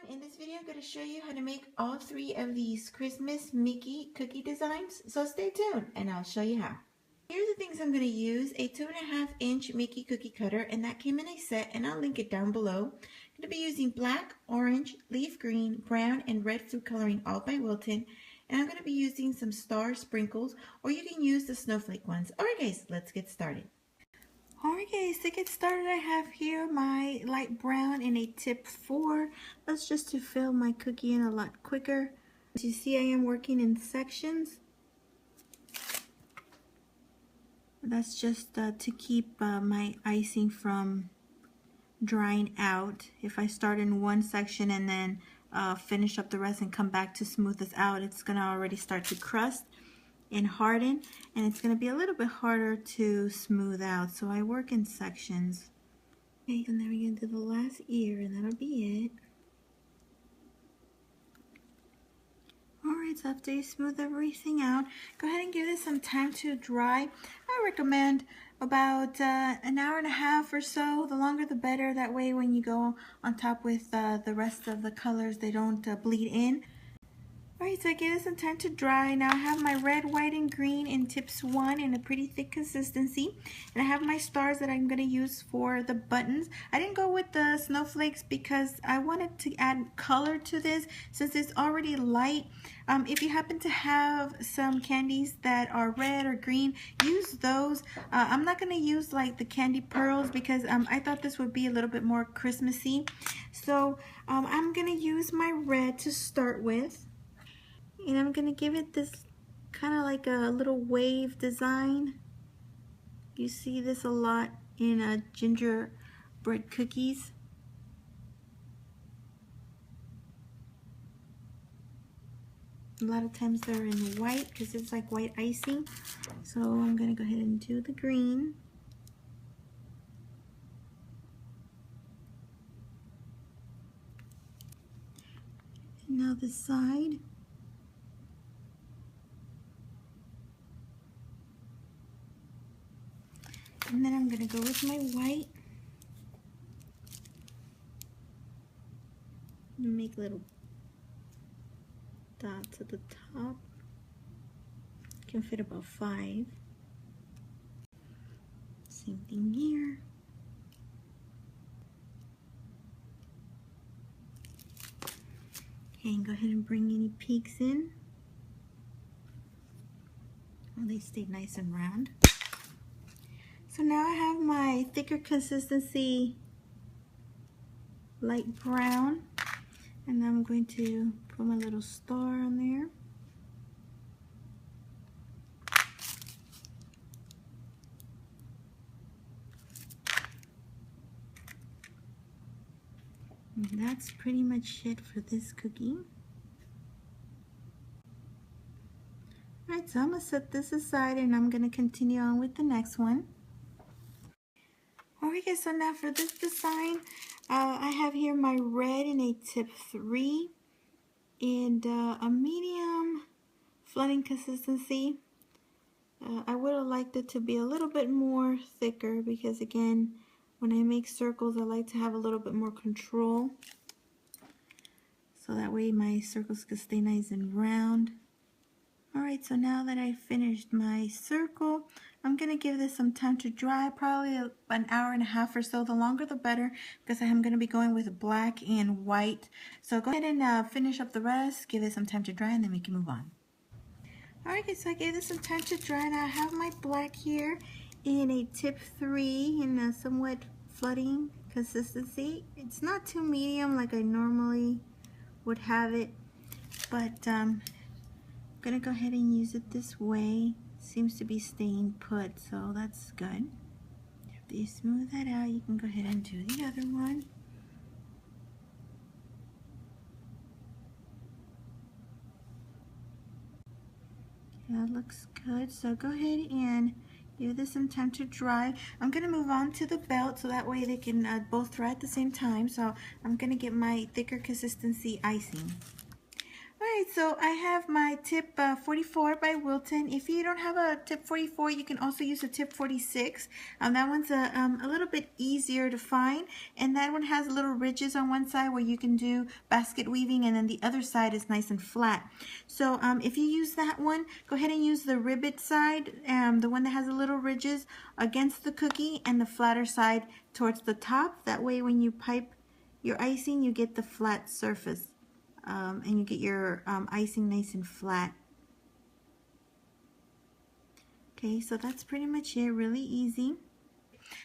everyone, in this video I'm going to show you how to make all three of these Christmas Mickey cookie designs, so stay tuned and I'll show you how. Here are the things I'm going to use: a 2.5-inch Mickey cookie cutter, and that came in a set and I'll link it down below. I'm going to be using black, orange, leaf green, brown, and red food coloring, all by Wilton, and I'm going to be using some star sprinkles, or you can use the snowflake ones. Alright guys, let's get started. Alright guys, to get started I have here my light brown in a tip 4. That's just to fill my cookie in a lot quicker. As you see, I am working in sections. That's just to keep my icing from drying out. If I start in one section and then finish up the rest and come back to smooth this out, it's going to already start to crust and harden, and it's going to be a little bit harder to smooth out, so I work in sections. Okay, and then we're going to do the last ear, and that'll be it. Alright, so after you smooth everything out, go ahead and give this some time to dry. I recommend about an hour and a half or so. The longer the better, that way when you go on top with the rest of the colors, they don't bleed in. Alright, so I gave it some time to dry. Now I have my red, white, and green in tips 1 in a pretty thick consistency. And I have my stars that I'm going to use for the buttons. I didn't go with the snowflakes because I wanted to add color to this since it's already light. If you happen to have some candies that are red or green, use those. I'm not going to use like the candy pearls because I thought this would be a little bit more Christmassy. So I'm going to use my red to start with. And I'm going to give it this kind of like a little wave design. You see this a lot in gingerbread cookies. A lot of times they're in white because it's like white icing. So I'm going to go ahead and do the green. And now the side. And then I'm going to go with my white. Make little dots at the top. Can fit about 5. Same thing here. Okay, and go ahead and bring any peaks in. Oh, they stay nice and round. So now I have my thicker consistency light brown, and I'm going to put my little star on there. And that's pretty much it for this cookie. Alright, so I'm going to set this aside and I'm going to continue on with the next one. Alright guys, so now for this design, I have here my red in a tip 3 and a medium flooding consistency. I would have liked it to be a little bit more thicker because again, when I make circles, I like to have a little bit more control. So that way my circles can stay nice and round. Alright, so now that I finished my circle, I'm going to give this some time to dry, probably an hour and a half or so. The longer the better, because I am going to be going with black and white. So go ahead and finish up the rest, give it some time to dry, and then we can move on. Alright guys, so I gave this some time to dry. Now I have my black here in a tip 3 in a somewhat flooding consistency. It's not too medium like I normally would have it, but I'm going to go ahead and use it this way. Seems to be staying put, so that's good. After you smooth that out, you can go ahead and do the other one. That looks good, so go ahead and give this some time to dry. I'm going to move on to the belt so that way they can both dry at the same time. So I'm going to get my thicker consistency icing. Alright, so I have my tip 44 by Wilton. If you don't have a tip 44, you can also use a tip 46. That one's a little bit easier to find, and that one has little ridges on one side where you can do basket weaving, and then the other side is nice and flat. So if you use that one, go ahead and use the ribbit side, the one that has the little ridges against the cookie, and the flatter side towards the top. That way when you pipe your icing, you get the flat surface. And you get your icing nice and flat. Okay, so that's pretty much it, really easy.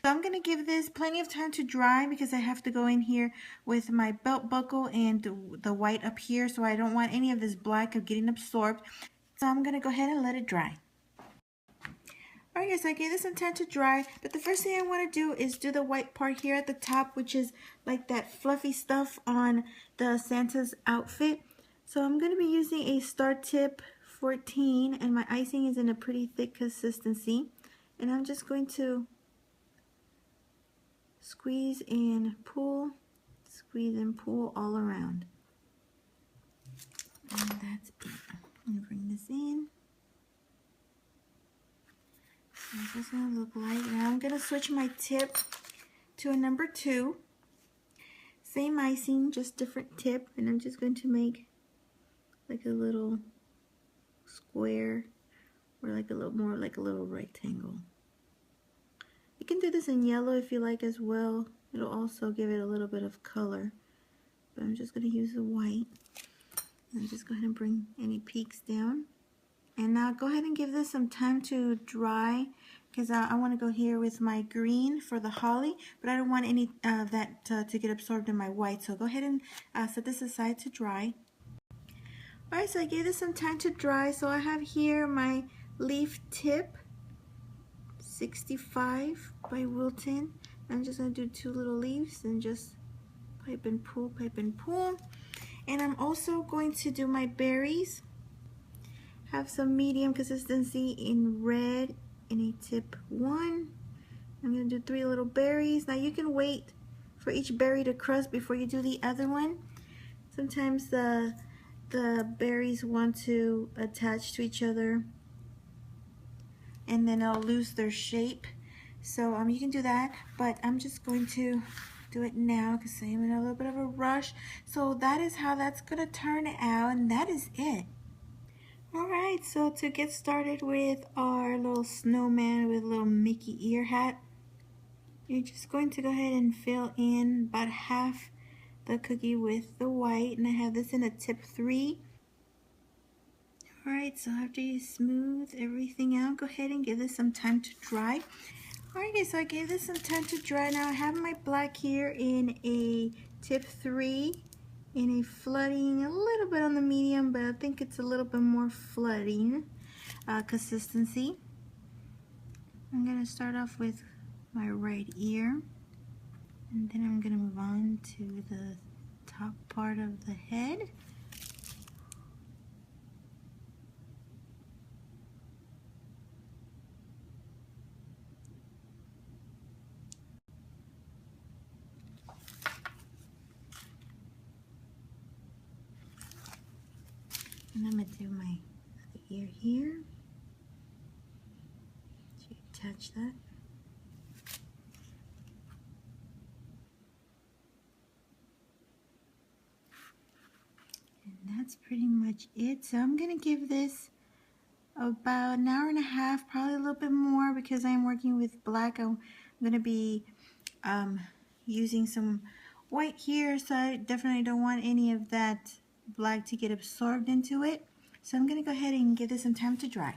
So I'm going to give this plenty of time to dry because I have to go in here with my belt buckle and the white up here, so I don't want any of this black of getting absorbed. So I'm going to go ahead and let it dry. Alright guys, so I gave this some time to dry, but the first thing I want to do is do the white part here at the top, which is like that fluffy stuff on the Santa's outfit. So I'm going to be using a star tip 14, and my icing is in a pretty thick consistency. And I'm just going to squeeze and pull all around. And that's it. I'm going to bring this in. That's what it's going to look like. Now I'm going to switch my tip to a number 2. Same icing, just different tip. And I'm just going to make like a little square, or like a little more like a little rectangle. You can do this in yellow if you like as well. It'll also give it a little bit of color. But I'm just going to use the white. And just go ahead and bring any peaks down. And now go ahead and give this some time to dry, because I want to go here with my green for the holly, but I don't want any of that to get absorbed in my white. So go ahead and set this aside to dry. Alright, so I gave this some time to dry. So I have here my leaf tip 65 by Wilton. I'm just going to do 2 little leaves and just pipe and pull, pipe and pull. And I'm also going to do my berries. Have some medium consistency in red in a tip 1. I'm going to do 3 little berries. Now you can wait for each berry to crust before you do the other one. Sometimes the berries want to attach to each other and then they'll lose their shape. So you can do that, but I'm just going to do it now because I'm in a little bit of a rush. So that is how that's going to turn out, and that is it. Alright, so to get started with our little snowman with a little Mickey ear hat, you're just going to go ahead and fill in about half the cookie with the white, and I have this in a tip 3. Alright, so after you smooth everything out, go ahead and give this some time to dry. Alright guys, so I gave this some time to dry. Now I have my black here in a tip 3. In a flooding, a little bit on the medium, but I think it's a little bit more flooding consistency. I'm going to start off with my right ear, and then I'm going to move on to the top part of the head. And I'm going to do my other ear here. So you attach that. And that's pretty much it. So I'm going to give this about an hour and a half, probably a little bit more, because I'm working with black. I'm going to be using some white here, so I definitely don't want any of that black to get absorbed into it. So I'm going to go ahead and give this some time to dry.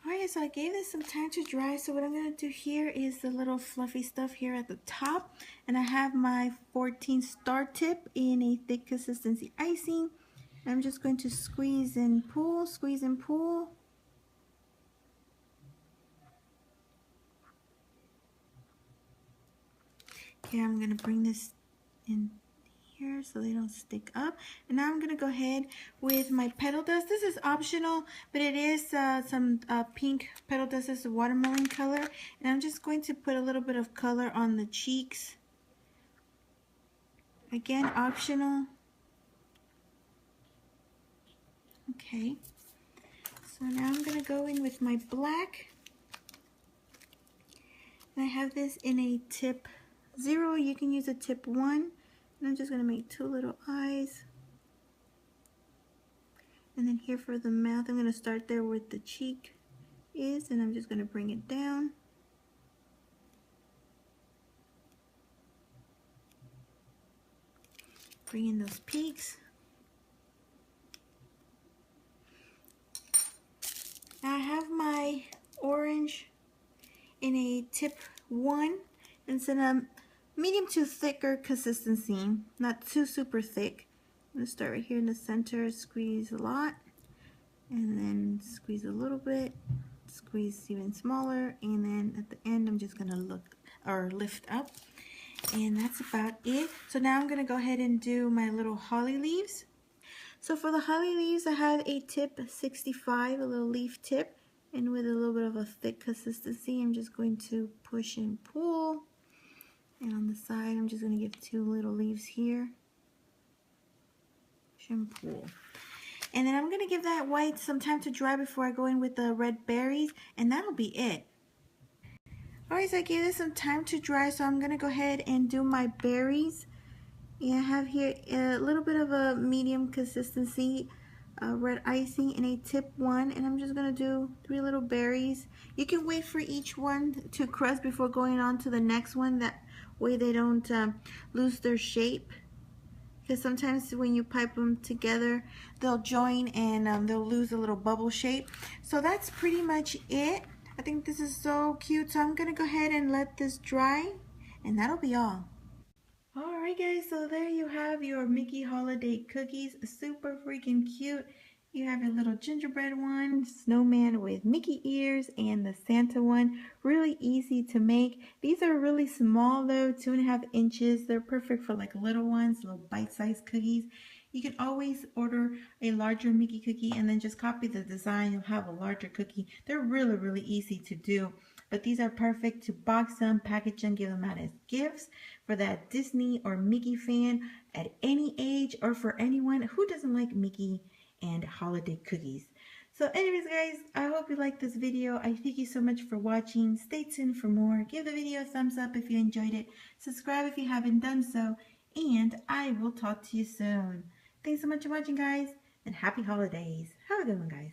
Alright, so I gave this some time to dry. So what I'm going to do here is the little fluffy stuff here at the top, and I have my 14 star tip in a thick consistency icing. I'm just going to squeeze and pull, squeeze and pull. Okay, I'm going to bring this in here so they don't stick up. And now I'm going to go ahead with my petal dust. This is optional, but it is some pink petal dust. This is a watermelon color. And I'm just going to put a little bit of color on the cheeks. Again, optional. Okay, so now I'm going to go in with my black. And I have this in a tip 0. You can use a tip 1. And I'm just going to make 2 little eyes. And then here for the mouth, I'm going to start there where the cheek is, and I'm just going to bring it down. Bring in those peaks. Now I have my orange in a tip 1. It's in a medium to thicker consistency, not too super thick. I'm going to start right here in the center, squeeze a lot, and then squeeze a little bit, squeeze even smaller, and then at the end I'm just going to lift up. And that's about it. So now I'm going to go ahead and do my little holly leaves. So for the holly leaves, I have a tip 65, a little leaf tip, and with a little bit of a thick consistency, I'm just going to push and pull. And on the side, I'm just going to give 2 little leaves here. Push and pull. And then I'm going to give that white some time to dry before I go in with the red berries, and that'll be it. Alright, so I gave this some time to dry, so I'm going to go ahead and do my berries. And I have here a little bit of a medium consistency red icing in a tip 1, and I'm just going to do 3 little berries. You can wait for each one to crust before going on to the next one. That way they don't lose their shape. Because sometimes when you pipe them together, they'll join and they'll lose a little bubble shape. So that's pretty much it. I think this is so cute. So I'm going to go ahead and let this dry, and that'll be all. Alright guys, so there you have your Mickey holiday cookies. Super freaking cute. You have your little gingerbread one, snowman with Mickey ears, and the Santa one. Really easy to make. These are really small though, 2.5 inches. They're perfect for like little ones, little bite-sized cookies. You can always order a larger Mickey cookie and then just copy the design. You'll have a larger cookie. They're really, really easy to do. But these are perfect to box them, package them, give them out as gifts for that Disney or Mickey fan at any age, or for anyone who doesn't like Mickey and holiday cookies. So anyways guys, I hope you liked this video. I thank you so much for watching. Stay tuned for more. Give the video a thumbs up if you enjoyed it. Subscribe if you haven't done so. And I will talk to you soon. Thanks so much for watching guys, and happy holidays. Have a good one guys.